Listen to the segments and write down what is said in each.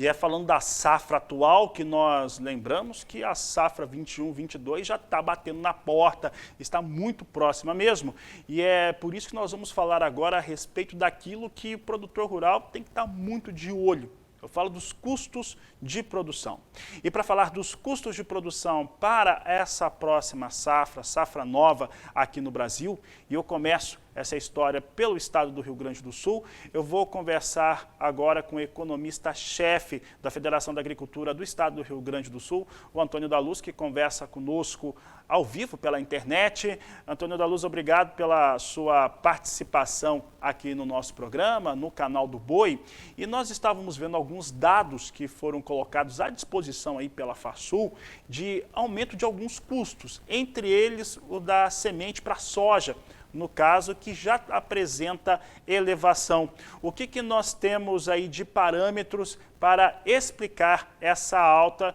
E é falando da safra atual que nós lembramos que a safra 21-22 já está batendo na porta, está muito próxima mesmo. E é por isso que nós vamos falar agora a respeito daquilo que o produtor rural tem que estar muito de olho. Eu falo dos custos de produção. E para falar dos custos de produção para essa próxima safra, safra nova aqui no Brasil, e eu começo essa história pelo estado do Rio Grande do Sul, eu vou conversar agora com o economista-chefe da Federação da Agricultura do estado do Rio Grande do Sul, o Antônio da Luz, que conversa conosco ao vivo pela internet. Antônio da Luz, obrigado pela sua participação aqui no nosso programa, no canal do Boi. E nós estávamos vendo alguns dados que foram colocados à disposição aí pela Farsul de aumento de alguns custos, entre eles o da semente para soja, no caso, que já apresenta elevação. O que nós temos aí de parâmetros para explicar essa alta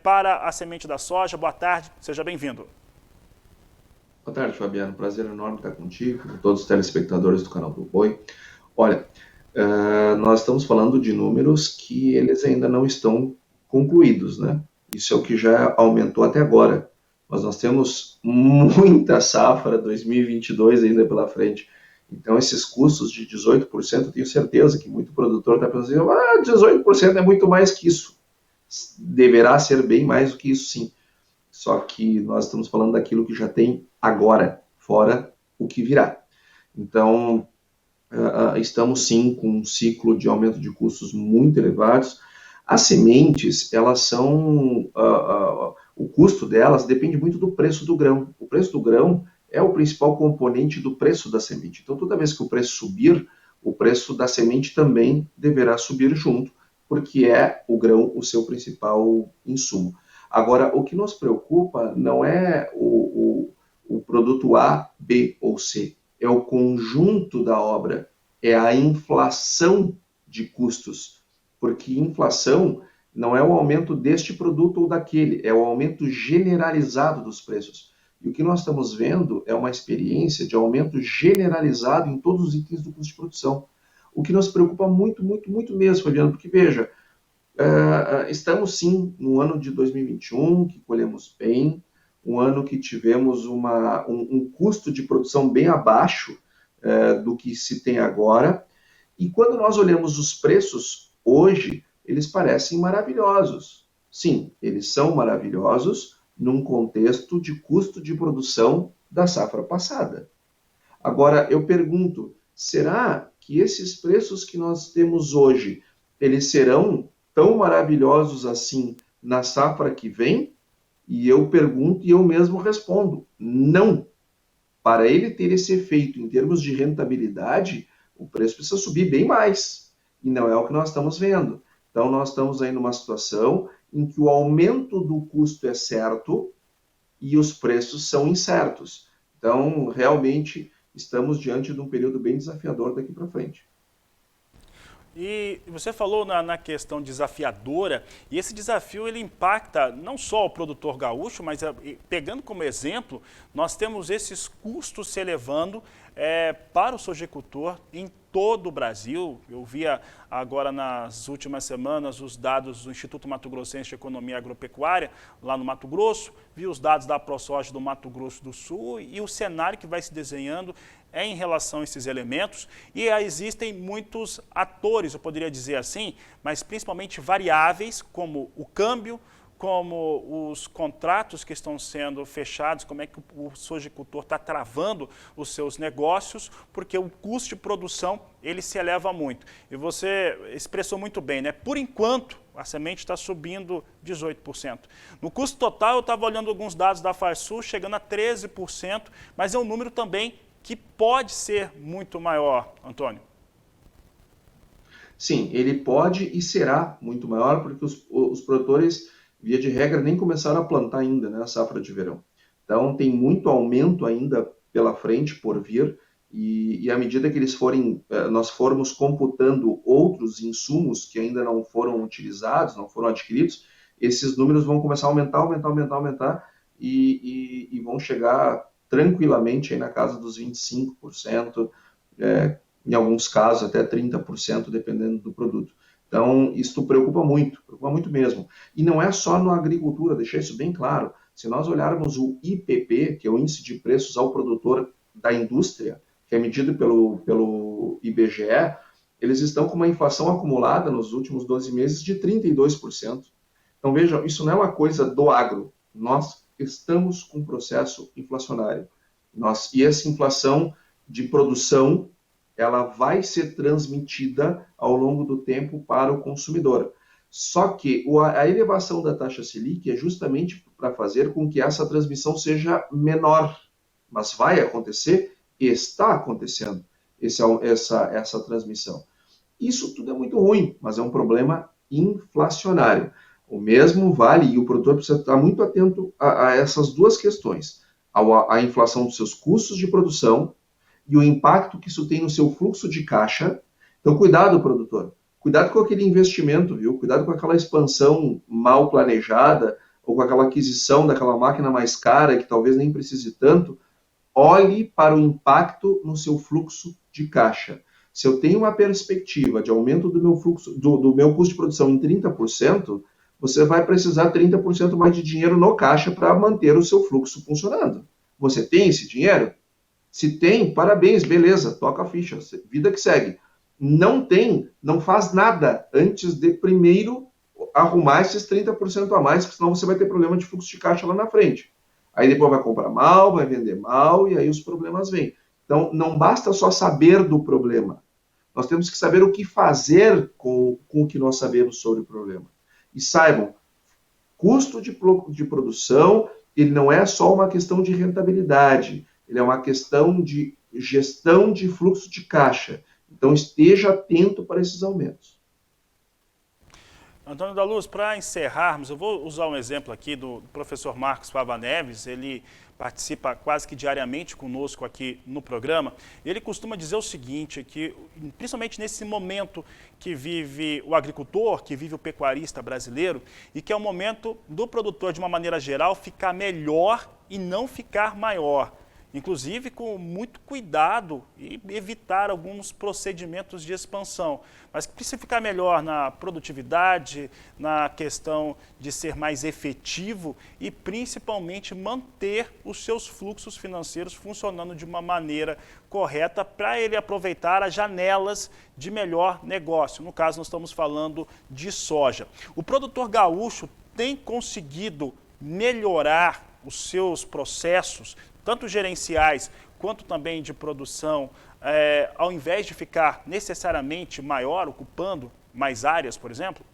para a semente da soja? Boa tarde, seja bem-vindo. Boa tarde, Fabiano. Prazer enorme estar contigo, com todos os telespectadores do canal do Boi. Olha, nós estamos falando de números que eles ainda não estão concluídos, né? Isso é o que já aumentou até agora. Mas nós temos muita safra 2022 ainda pela frente. Então, esses custos de 18%, eu tenho certeza que muito produtor está pensando, 18% é muito mais que isso. Deverá ser bem mais do que isso, sim. Só que nós estamos falando daquilo que já tem agora, fora o que virá. Então, estamos sim com um ciclo de aumento de custos muito elevados. As sementes, elas são... o custo delas depende muito do preço do grão. O preço do grão é o principal componente do preço da semente. Então, toda vez que o preço subir, o preço da semente também deverá subir junto, porque é o grão o seu principal insumo. Agora, o que nos preocupa não é o produto A, B ou C, é o conjunto da obra, é a inflação de custos, porque inflação não é o aumento deste produto ou daquele, é o aumento generalizado dos preços. E o que nós estamos vendo é uma experiência de aumento generalizado em todos os itens do custo de produção. O que nos preocupa muito, muito, muito mesmo, Fabiano, porque veja, estamos sim no ano de 2021, que colhemos bem, um ano que tivemos um custo de produção bem abaixo do que se tem agora. E quando nós olhamos os preços hoje, eles parecem maravilhosos. Sim, eles são maravilhosos num contexto de custo de produção da safra passada. Agora, eu pergunto, será que esses preços que nós temos hoje, eles serão tão maravilhosos assim na safra que vem? E eu pergunto e eu mesmo respondo, não. Para ele ter esse efeito em termos de rentabilidade, o preço precisa subir bem mais. E não é o que nós estamos vendo. Então, nós estamos aí numa situação em que o aumento do custo é certo e os preços são incertos. Então, realmente, estamos diante de um período bem desafiador daqui para frente. E você falou na questão desafiadora, e esse desafio ele impacta não só o produtor gaúcho, mas pegando como exemplo, nós temos esses custos se elevando para o sojicultor em todo o Brasil. Eu via agora nas últimas semanas os dados do Instituto Mato Grossense de Economia Agropecuária, lá no Mato Grosso, vi os dados da ProSoja do Mato Grosso do Sul e o cenário que vai se desenhando em relação a esses elementos, e existem muitos atores, eu poderia dizer assim, mas principalmente variáveis, como o câmbio, como os contratos que estão sendo fechados, como é que o sojicultor está travando os seus negócios, porque o custo de produção ele se eleva muito. E você expressou muito bem, né? Por enquanto, a semente está subindo 18%. No custo total, eu estava olhando alguns dados da Farsul, chegando a 13%, mas é um número também que pode ser muito maior, Antônio. Sim, ele pode e será muito maior, porque os produtores, via de regra, nem começaram a plantar ainda, né, a safra de verão. Então, tem muito aumento ainda pela frente, por vir, e à medida que nós formos computando outros insumos que ainda não foram utilizados, não foram adquiridos, esses números vão começar a aumentar, aumentar, aumentar, aumentar, e vão chegar tranquilamente aí na casa dos 25%, em alguns casos até 30%, dependendo do produto. Então, isso preocupa muito mesmo. E não é só na agricultura, deixar isso bem claro. Se nós olharmos o IPP, que é o Índice de Preços ao Produtor da Indústria, que é medido pelo IBGE, eles estão com uma inflação acumulada nos últimos 12 meses de 32%. Então, vejam, isso não é uma coisa do agro. Nós estamos com um processo inflacionário. E essa inflação de produção, ela vai ser transmitida ao longo do tempo para o consumidor. Só que a elevação da taxa Selic é justamente para fazer com que essa transmissão seja menor. Mas vai acontecer e está acontecendo essa transmissão. Isso tudo é muito ruim, mas é um problema inflacionário. O mesmo vale, e o produtor precisa estar muito atento a essas duas questões: a inflação dos seus custos de produção e o impacto que isso tem no seu fluxo de caixa. Então, cuidado, produtor. Cuidado com aquele investimento, viu? Cuidado com aquela expansão mal planejada ou com aquela aquisição daquela máquina mais cara que talvez nem precise tanto. Olhe para o impacto no seu fluxo de caixa. Se eu tenho uma perspectiva de aumento do meu fluxo, do meu custo de produção em 30%, você vai precisar 30% mais de dinheiro no caixa para manter o seu fluxo funcionando. Você tem esse dinheiro? Se tem, parabéns, beleza, toca a ficha, vida que segue. Não tem, não faz nada antes de primeiro arrumar esses 30% a mais, porque senão você vai ter problema de fluxo de caixa lá na frente. Aí depois vai comprar mal, vai vender mal, e aí os problemas vêm. Então, não basta só saber do problema. Nós temos que saber o que fazer com o que nós sabemos sobre o problema. E saibam, custo de produção, ele não é só uma questão de rentabilidade, ele é uma questão de gestão de fluxo de caixa. Então, esteja atento para esses aumentos. Antônio da Luz, para encerrarmos, eu vou usar um exemplo aqui do professor Marcos Fava Neves. Ele participa quase que diariamente conosco aqui no programa. Ele costuma dizer o seguinte, que principalmente nesse momento que vive o agricultor, que vive o pecuarista brasileiro, e que é o momento do produtor, de uma maneira geral, ficar melhor e não ficar maior. Inclusive com muito cuidado e evitar alguns procedimentos de expansão. Mas precisa ficar melhor na produtividade, na questão de ser mais efetivo e principalmente manter os seus fluxos financeiros funcionando de uma maneira correta para ele aproveitar as janelas de melhor negócio. No caso, nós estamos falando de soja. O produtor gaúcho tem conseguido melhorar os seus processos, tanto gerenciais quanto também de produção, ao invés de ficar necessariamente maior, ocupando mais áreas, por exemplo?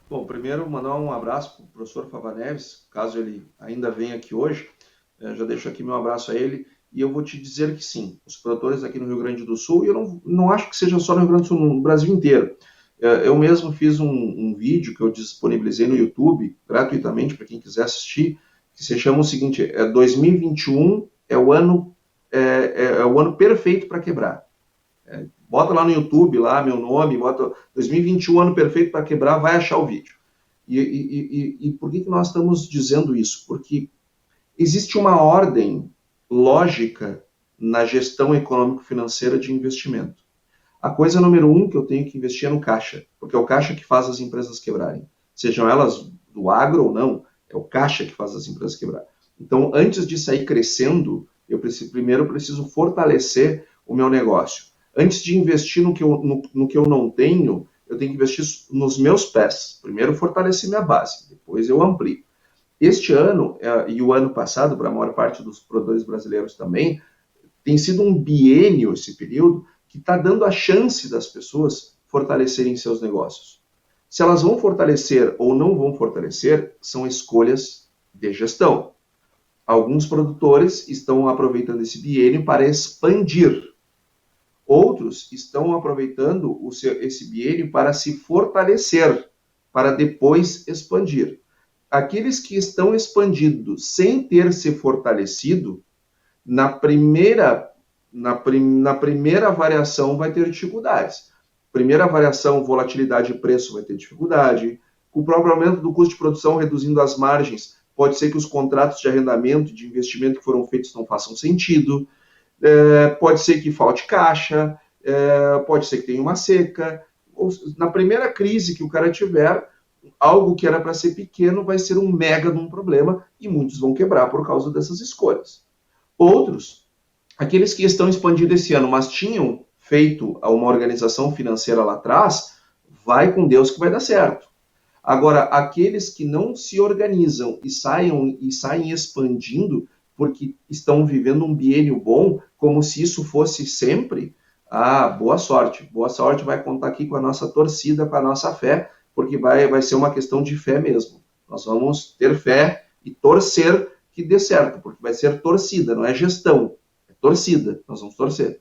Bom, primeiro mandar um abraço para o professor Fava Neves, caso ele ainda venha aqui hoje, já deixo aqui meu abraço a ele, e eu vou te dizer que sim, os produtores aqui no Rio Grande do Sul, e eu não acho que seja só no Rio Grande do Sul, no Brasil inteiro. Eu mesmo fiz um vídeo que eu disponibilizei no YouTube, gratuitamente, para quem quiser assistir, que se chama o seguinte: 2021 é o ano perfeito para quebrar. Bota lá no YouTube, lá meu nome, bota 2021 ano perfeito para quebrar, vai achar o vídeo. E por que nós estamos dizendo isso? Porque existe uma ordem lógica na gestão econômico-financeira de investimento. A coisa número 1 que eu tenho que investir é no caixa, porque é o caixa que faz as empresas quebrarem. Sejam elas do agro ou não, é o caixa que faz as empresas quebrar. Então, antes de sair crescendo, primeiro eu preciso fortalecer o meu negócio. Antes de investir no que eu não tenho, eu tenho que investir nos meus pés. Primeiro fortalecer minha base, depois eu amplio. Este ano, e o ano passado, para a maior parte dos produtores brasileiros também, tem sido um biênio esse período que está dando a chance das pessoas fortalecerem seus negócios. Se elas vão fortalecer ou não vão fortalecer, são escolhas de gestão. Alguns produtores estão aproveitando esse biênio para expandir. Outros estão aproveitando esse biênio para se fortalecer, para depois expandir. Aqueles que estão expandindo sem ter se fortalecido, na primeira variação vai ter dificuldades. Primeira variação, volatilidade de preço vai ter dificuldade. Com o próprio aumento do custo de produção reduzindo as margens, pode ser que os contratos de arrendamento e de investimento que foram feitos não façam sentido. Pode ser que falte caixa, pode ser que tenha uma seca. na primeira crise que o cara tiver, algo que era para ser pequeno vai ser um mega de um problema e muitos vão quebrar por causa dessas escolhas. Outros, aqueles que estão expandindo esse ano, mas tinham feito uma organização financeira lá atrás, vai com Deus que vai dar certo. Agora, aqueles que não se organizam e saem expandindo porque estão vivendo um biênio bom, como se isso fosse sempre, boa sorte. Boa sorte, vai contar aqui com a nossa torcida, com a nossa fé, porque vai ser uma questão de fé mesmo. Nós vamos ter fé e torcer que dê certo, porque vai ser torcida, não é gestão, é torcida, nós vamos torcer.